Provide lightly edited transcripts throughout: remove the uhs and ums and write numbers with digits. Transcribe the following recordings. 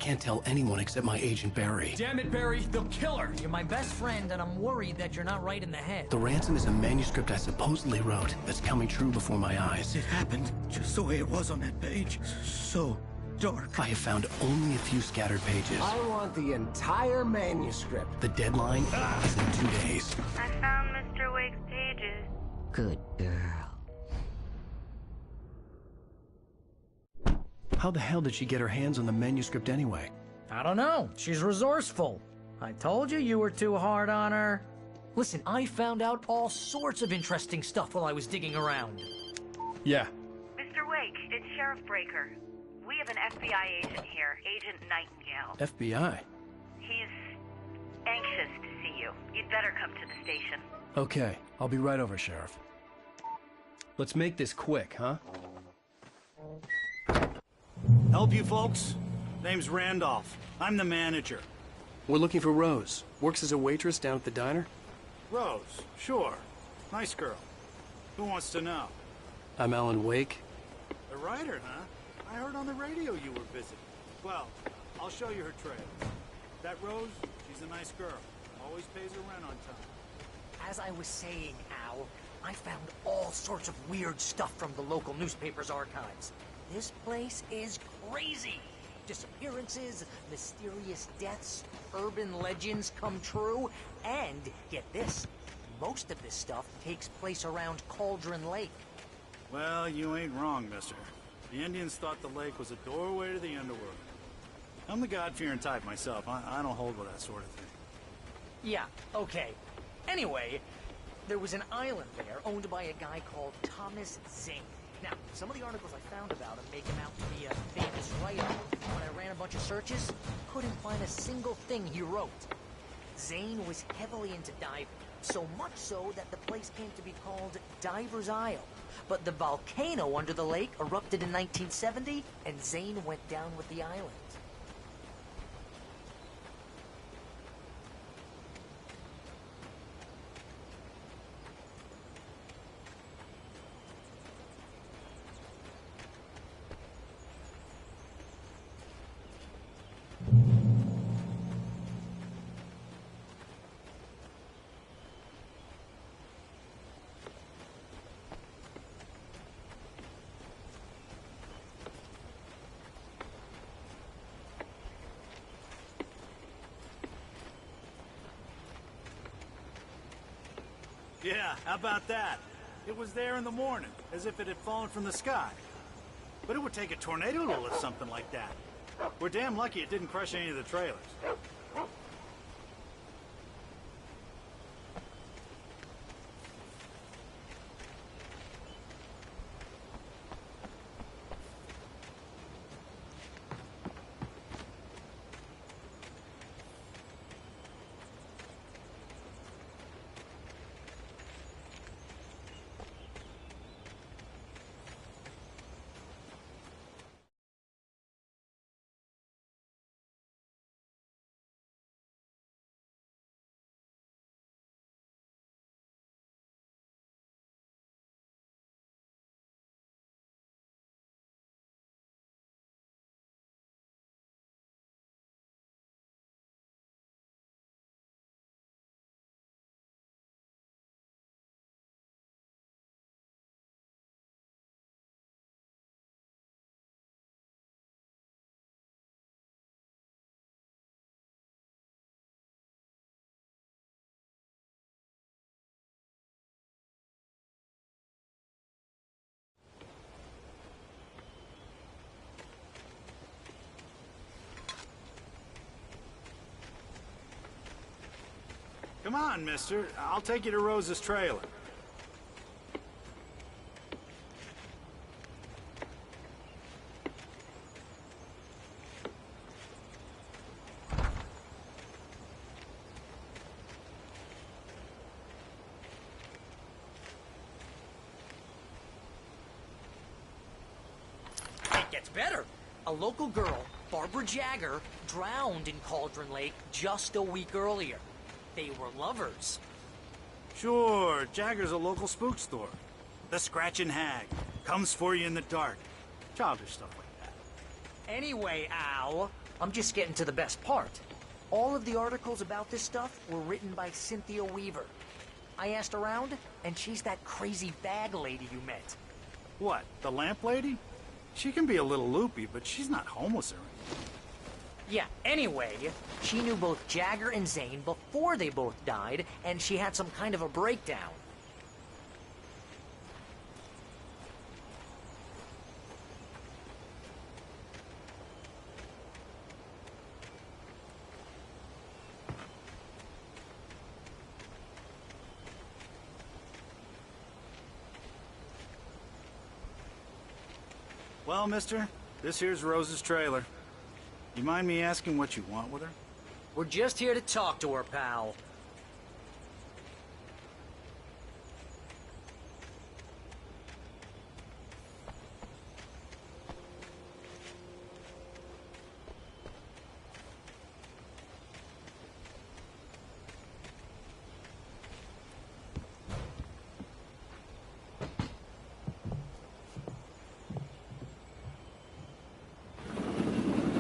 can't tell anyone except my agent Barry. Damn it, Barry, they'll kill her! You're my best friend, and I'm worried that you're not right in the head. The ransom is a manuscript I supposedly wrote that's coming true before my eyes. It happened just the way it was on that page. So dark. I have found only a few scattered pages. I want the entire manuscript. The deadline is in 2 days. I found Mr. Wake's pages. Good girl. How the hell did she get her hands on the manuscript anyway? I don't know. She's resourceful. I told you you were too hard on her. Listen, I found out all sorts of interesting stuff while I was digging around. Yeah. Mr. Wake, it's Sheriff Breaker. We have an FBI agent here, Agent Nightingale. FBI? He's anxious to see you. You'd better come to the station. Okay, I'll be right over, Sheriff. Let's make this quick, huh? Help you folks? Name's Randolph. I'm the manager. We're looking for Rose. Works as a waitress down at the diner. Rose, sure. Nice girl. Who wants to know? I'm Alan Wake. The writer, huh? I heard on the radio you were visiting. Well, I'll show you her trail. That Rose, she's a nice girl. Always pays her rent on time. As I was saying, Al, I found all sorts of weird stuff from the local newspaper's archives. This place is crazy. Disappearances, mysterious deaths, urban legends come true, and, get this, most of this stuff takes place around Cauldron Lake. Well, you ain't wrong, mister. The Indians thought the lake was a doorway to the underworld. I'm the God-fearing type myself. I don't hold with that sort of thing. Yeah, okay. Anyway, there was an island there owned by a guy called Thomas Zane. Now, some of the articles I found about him make him out to be a famous writer. When I ran a bunch of searches, couldn't find a single thing he wrote. Zane was heavily into diving, so much so that the place came to be called Diver's Isle. But the volcano under the lake erupted in 1970, and Zane went down with the island. Yeah, how about that? It was there in the morning, as if it had fallen from the sky. But it would take a tornado to lift something like that. We're damn lucky it didn't crush any of the trailers. Come on, mister. I'll take you to Rose's trailer. It gets better. A local girl, Barbara Jagger, drowned in Cauldron Lake just a week earlier. They were lovers. Sure, Jagger's a local spook store. The Scratching Hag. Comes for you in the dark. Childish stuff like that. Anyway, Al, I'm just getting to the best part. All of the articles about this stuff were written by Cynthia Weaver. I asked around, and she's that crazy bag lady you met. What, the lamp lady? She can be a little loopy, but she's not homeless or anything. Yeah, anyway, she knew both Jagger and Zane before they both died, and she had some kind of a breakdown. Well, mister, this here's Rose's trailer. You mind me asking what you want with her? We're just here to talk to her, pal.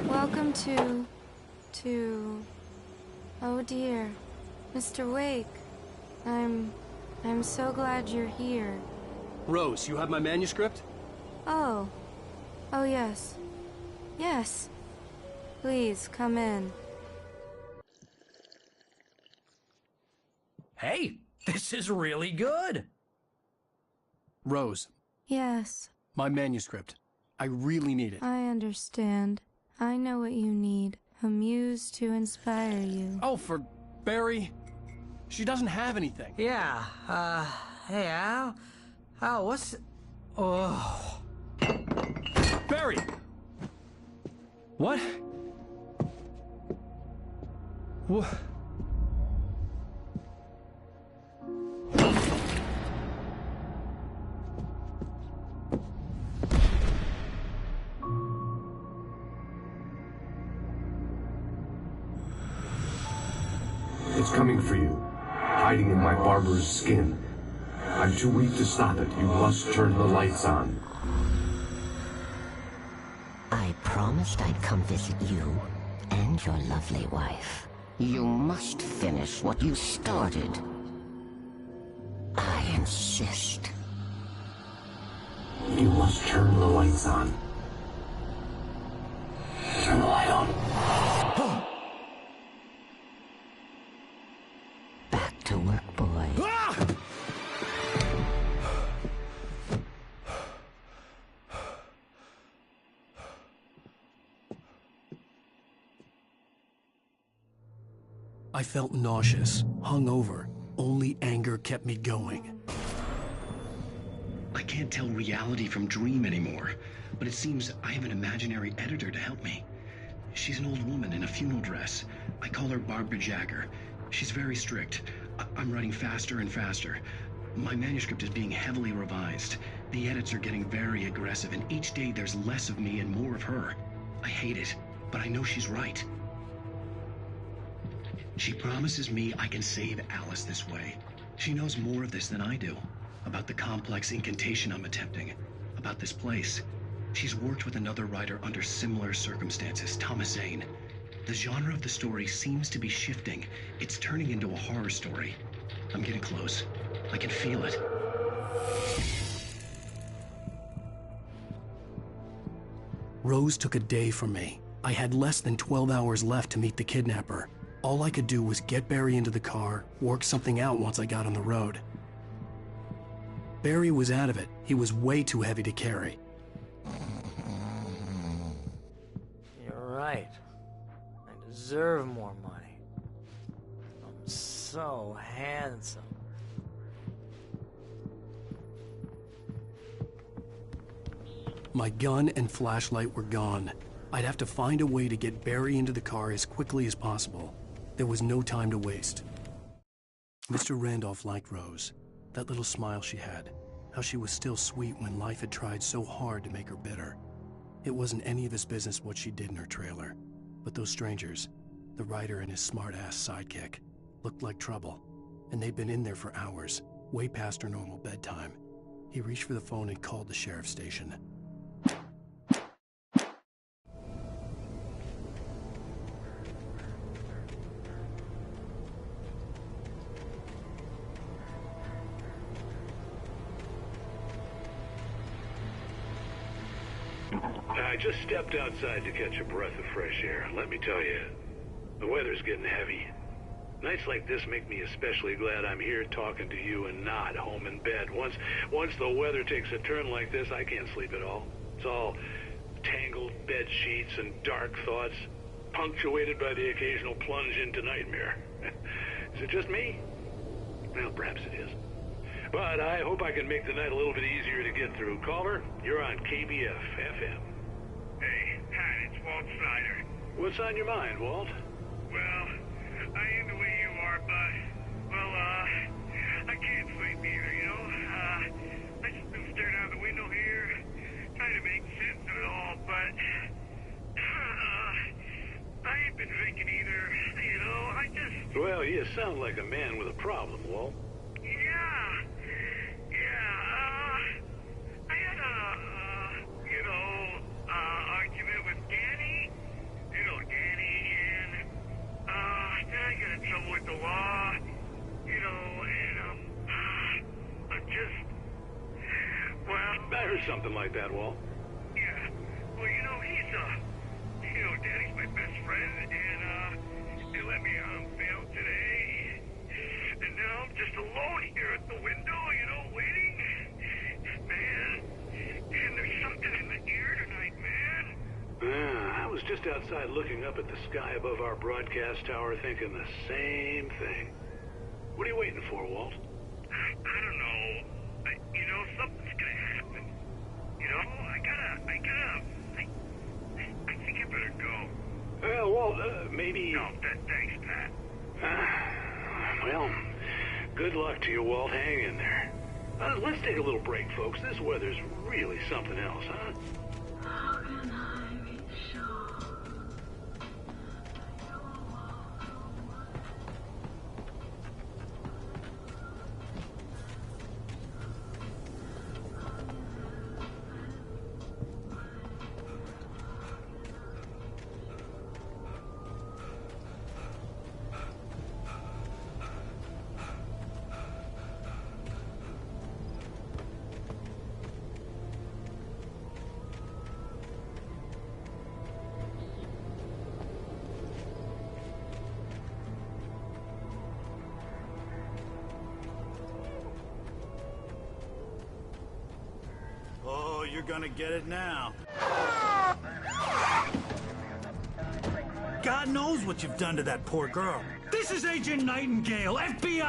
Welcome oh dear, Mr. Wake. I'm so glad you're here. Rose, you have my manuscript? Oh yes. Yes. Please, come in. Hey, this is really good. Rose, Yes, my manuscript. I really need it. I understand. I know what you need. A muse to inspire you. Oh, for Barry? She doesn't have anything. Yeah, hey, Al? Al, what's... Oh... Barry! What? What? It's coming for you, hiding in my barber's skin. I'm too weak to stop it. You must turn the lights on. I promised I'd come visit you and your lovely wife. You must finish what you started. I insist. You must turn the lights on. Turn the light on. Back to work, boy. I felt nauseous, hungover. Only anger kept me going. I can't tell reality from dream anymore, but it seems I have an imaginary editor to help me. She's an old woman in a funeral dress. I call her Barbara Jagger. She's very strict. I'm writing faster and faster. My manuscript is being heavily revised. The edits are getting very aggressive, and each day there's less of me and more of her. I hate it, but I know she's right. She promises me I can save Alice this way. She knows more of this than I do. About the complex incantation I'm attempting. About this place. She's worked with another writer under similar circumstances, Thomas Zane. The genre of the story seems to be shifting. It's turning into a horror story. I'm getting close. I can feel it. Rose took a day from me. I had less than 12 hours left to meet the kidnapper. All I could do was get Barry into the car, work something out once I got on the road. Barry was out of it. He was way too heavy to carry. You're right. I deserve more money. I'm so handsome. My gun and flashlight were gone. I'd have to find a way to get Barry into the car as quickly as possible. There was no time to waste. Mr. Randolph liked Rose. That little smile she had. How she was still sweet when life had tried so hard to make her bitter. It wasn't any of his business what she did in her trailer. But those strangers, the writer and his smart-ass sidekick, looked like trouble. And they'd been in there for hours, way past her normal bedtime. He reached for the phone and called the sheriff's station. I just stepped outside to catch a breath of fresh air. Let me tell you, the weather's getting heavy. Nights like this make me especially glad I'm here talking to you and not home in bed. Once the weather takes a turn like this, I can't sleep at all. It's all tangled bed sheets and dark thoughts, punctuated by the occasional plunge into nightmare. Is it just me? Well, perhaps it is. But I hope I can make the night a little bit easier to get through. Caller, you're on KBF FM. Hey, Pat, it's Walt Snyder. What's on your mind, Walt? Well, I am the way you are, but, well, I can't sleep either, you know? I just been staring out the window here, trying to make sense of it all, but, I ain't been drinking either, you know? I just... Well, you sound like a man with a problem, Walt. I had argument with Danny. You know Danny, and, then I got in trouble with the law, you know, and, I'm just, well... I heard something like that, Walt. Yeah, well, you know, Danny's my best friend, and, he let me on bail today, and now I'm just alone here at the window, you know, waiting. Man, and there's something in the air tonight, man. I was just outside looking up at the sky above our broadcast tower thinking the same thing. What are you waiting for, Walt? I don't know. You know, something's gonna happen. You know, I think I better go. Well, Walt, maybe... No, thanks, Pat. Well, good luck to you, Walt. Hang in there. Let's take a little break, folks. This weather's really something else, huh? How can I be sure? Oh, you're gonna get it now. God knows what you've done to that poor girl. This is Agent Nightingale, FBI!